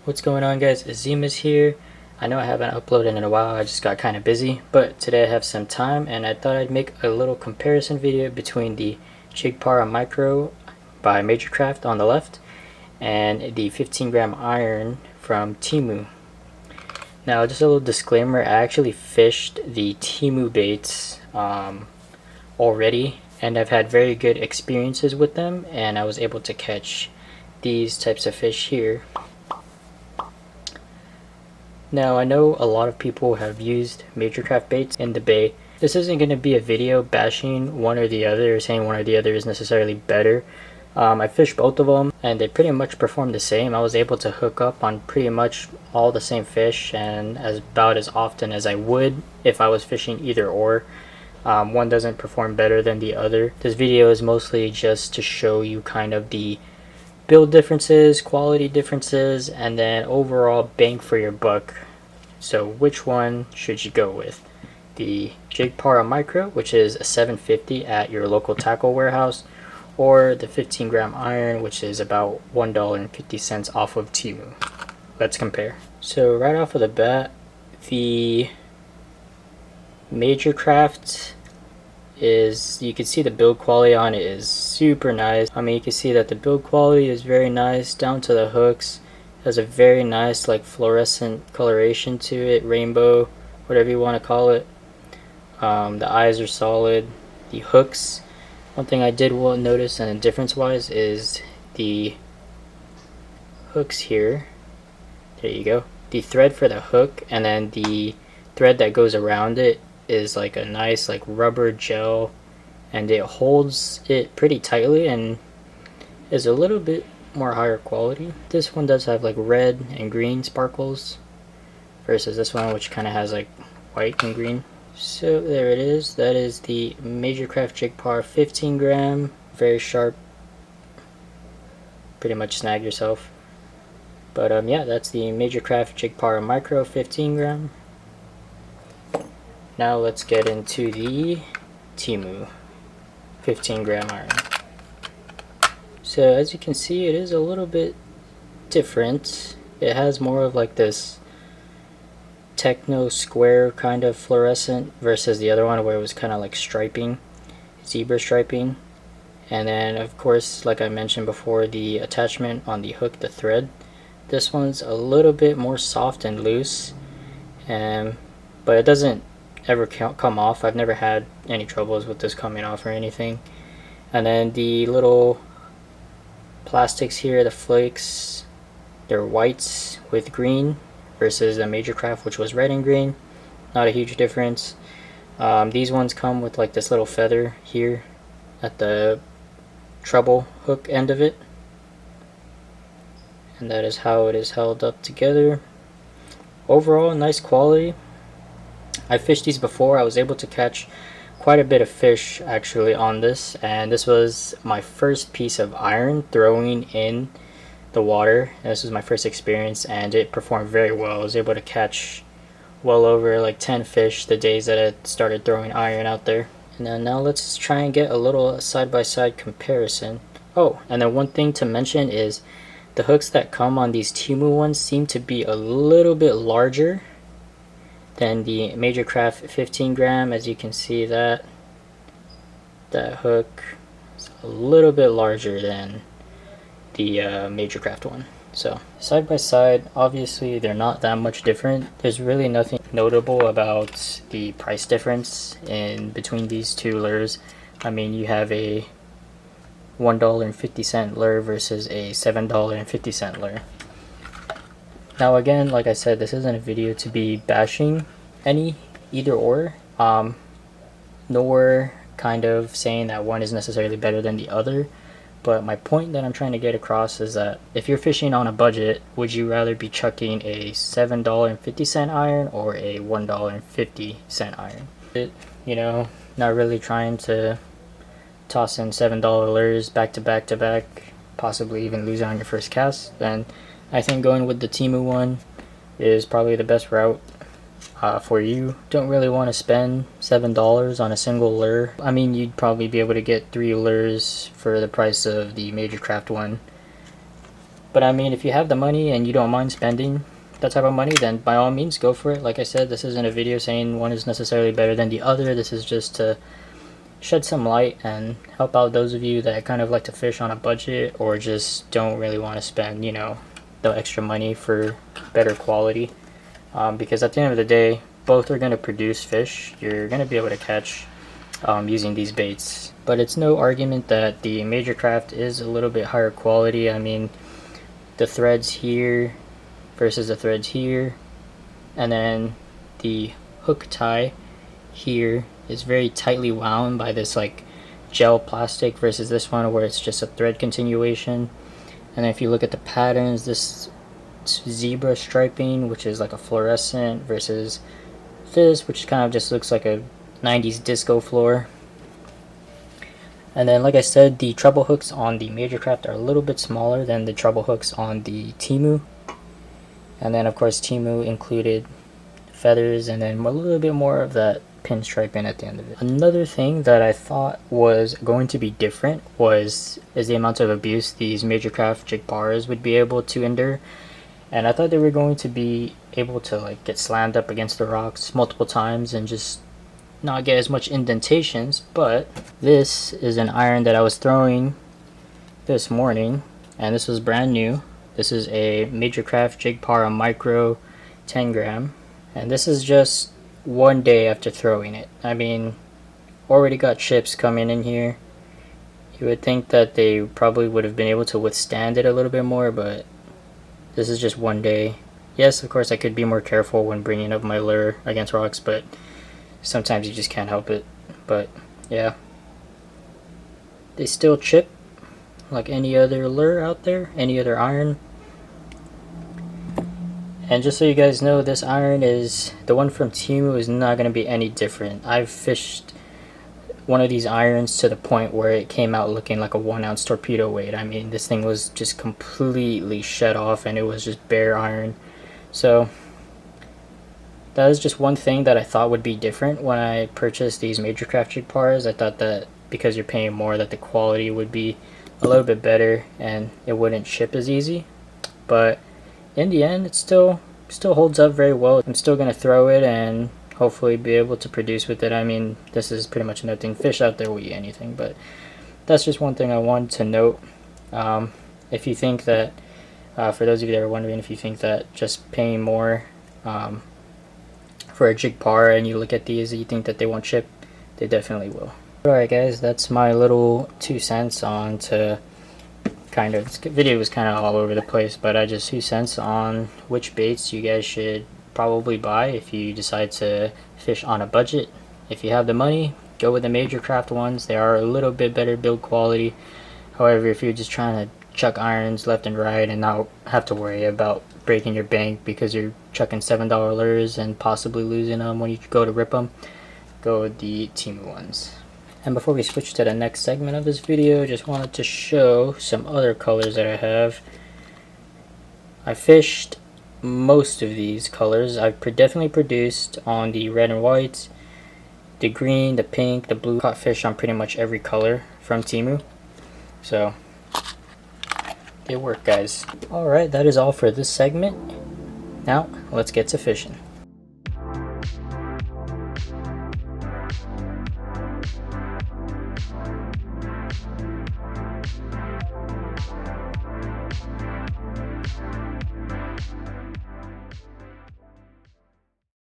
What's going on, guys? Azima's here. I know I haven't uploaded in a while, I just got kind of busy, but today I have some time and I thought I'd make a little comparison video between the Jig Para Micro by Major Craft on the left and the 15 gram iron from Temu. Now, just a little disclaimer, I actually fished the Temu baits already, and I've had very good experiences with them, and I was able to catch these types of fish here. Now, I know a lot of people have used Major Craft baits in the bay. This isn't going to be a video bashing one or the other or saying one or the other is necessarily better. I fished both of them and they pretty much performed the same. I was able to hook up on pretty much all the same fish and about as often as I would if I was fishing either or. One doesn't perform better than the other. This video is mostly just to show you kind of the build differences, quality differences, and then overall bang for your buck. So which one should you go with? The Jig Para Micro, which is a $7.50 at your local tackle warehouse, or the 15 gram iron, which is about $1.50 off of Temu. Let's compare. So right off of the bat, the Major Craft is, you can see the build quality on it is super nice. I mean, you can see that the build quality is very nice down to the hooks. It has a very nice like fluorescent coloration to it, rainbow, whatever you want to call it. The eyes are solid. The hooks, one thing I did notice and difference wise is the hooks here. There you go. The thread for the hook and then the thread that goes around it is like a nice like rubber gel, and it holds it pretty tightly and is a little bit more higher quality. This one does have like red and green sparkles versus this one, which kind of has like white and green. So there it is. That is the Major Craft Jig Para 15 gram, very sharp, pretty much snag yourself. But yeah, that's the Major Craft Jig Para Micro 15 gram. Now let's get into the Temu 15 gram iron. So as you can see, it is a little bit different. It has more of like this techno square kind of fluorescent versus the other one where it was kind of like striping, zebra striping. And then of course, like I mentioned before, the attachment on the hook, the thread. This one's a little bit more soft and loose, but it doesn't ever come off. I've never had any troubles with this coming off or anything. And then the little plastics here, the flakes, they're whites with green versus the Major Craft, which was red and green. Not a huge difference. These ones come with like this little feather here at the treble hook end of it, and that is how it is held up together. Overall, nice quality. I fished these before. I was able to catch quite a bit of fish actually on this, and this was my first piece of iron throwing in the water. This was my first experience and it performed very well. I was able to catch well over like 10 fish the days that I started throwing iron out there. And then now let's try and get a little side-by-side comparison. Oh, and then one thing to mention is the hooks that come on these Temu ones seem to be a little bit larger than the Major Craft 15 gram. As you can see, that hook is a little bit larger than the Major Craft one. So side by side, obviously they're not that much different. There's really nothing notable about the price difference in between these two lures. I mean, you have a $1.50 lure versus a $7.50 lure. Now again, like I said, this isn't a video to be bashing either or, nor kind of saying that one is necessarily better than the other. But my point that I'm trying to get across is that if you're fishing on a budget, would you rather be chucking a $7.50 iron or a $1.50 iron? You know, not really trying to toss in $7 lures back to back to back, possibly even losing on your first cast, then I think going with the Temu one is probably the best route for you. Don't really want to spend $7 on a single lure. I mean, you'd probably be able to get 3 lures for the price of the Major Craft one, But I mean, if you have the money and you don't mind spending that type of money, then by all means go for it. Like I said, this isn't a video saying one is necessarily better than the other. This is just to shed some light and help out those of you that kind of like to fish on a budget or just don't really want to spend, you know, the extra money for better quality. Because at the end of the day, both are going to produce fish. You're going to be able to catch using these baits. But it's no argument that the Major Craft is a little bit higher quality. I mean, the threads here versus the threads here, and then the hook tie here is very tightly wound by this like gel plastic versus this one where it's just a thread continuation. And then if you look at the patterns, this zebra striping, which is like a fluorescent, versus this, which kind of just looks like a 90s disco floor. And then, like I said, the treble hooks on the Major Craft are a little bit smaller than the treble hooks on the TEMU. And then, of course, TEMU included feathers and then a little bit more of that pinstriping at the end of it. Another thing that I thought was going to be different is the amount of abuse these Major Craft jig bars would be able to endure. And I thought they were going to be able to like get slammed up against the rocks multiple times and just not get as much indentations. But this is an iron that I was throwing this morning, and this was brand new. This is a Major Craft Jig Para Micro 10 gram, and this is just one day after throwing it. I mean, already got chips coming in here. You would think that they probably would have been able to withstand it a little bit more, but this is just one day. Yes, of course I could be more careful when bringing up my lure against rocks, but sometimes you just can't help it. But yeah, they still chip like any other lure out there, any other iron. And just so you guys know, this iron is, the one from TEMU is not going to be any different. I've fished one of these irons to the point where it came out looking like a 1 ounce torpedo weight. I mean, this thing was just completely shut off and it was just bare iron. So that is just one thing that I thought would be different when I purchased these Major Craft jig pars. I thought that because you're paying more, that the quality would be a little bit better and it wouldn't chip as easy. But in the end, it still holds up very well. I'm still going to throw it and hopefully be able to produce with it. I mean, this is pretty much nothing. Fish out there will eat anything, but that's just one thing I wanted to note. If you think that, for those of you that are wondering, if you think that just paying more for a jig par and you look at these and you think that they won't chip, they definitely will. Alright guys, that's my little 2 cents on to kind of, this video was kind of all over the place, but I just 2 cents on which baits you guys should probably buy if you decide to fish on a budget. If you have the money, go with the Major Craft ones. They are a little bit better build quality. However, if you're just trying to chuck irons left and right and not have to worry about breaking your bank because you're chucking $7 lures and possibly losing them when you go to rip them, go with the TEMU ones. And before we switch to the next segment of this video, just wanted to show some other colors that I have. I fished most of these colors. I've definitely produced on the red and white, the green, the pink, the blue. Caught fish on pretty much every color from TEMU. So they work, guys. Alright, that is all for this segment. Now let's get to fishing.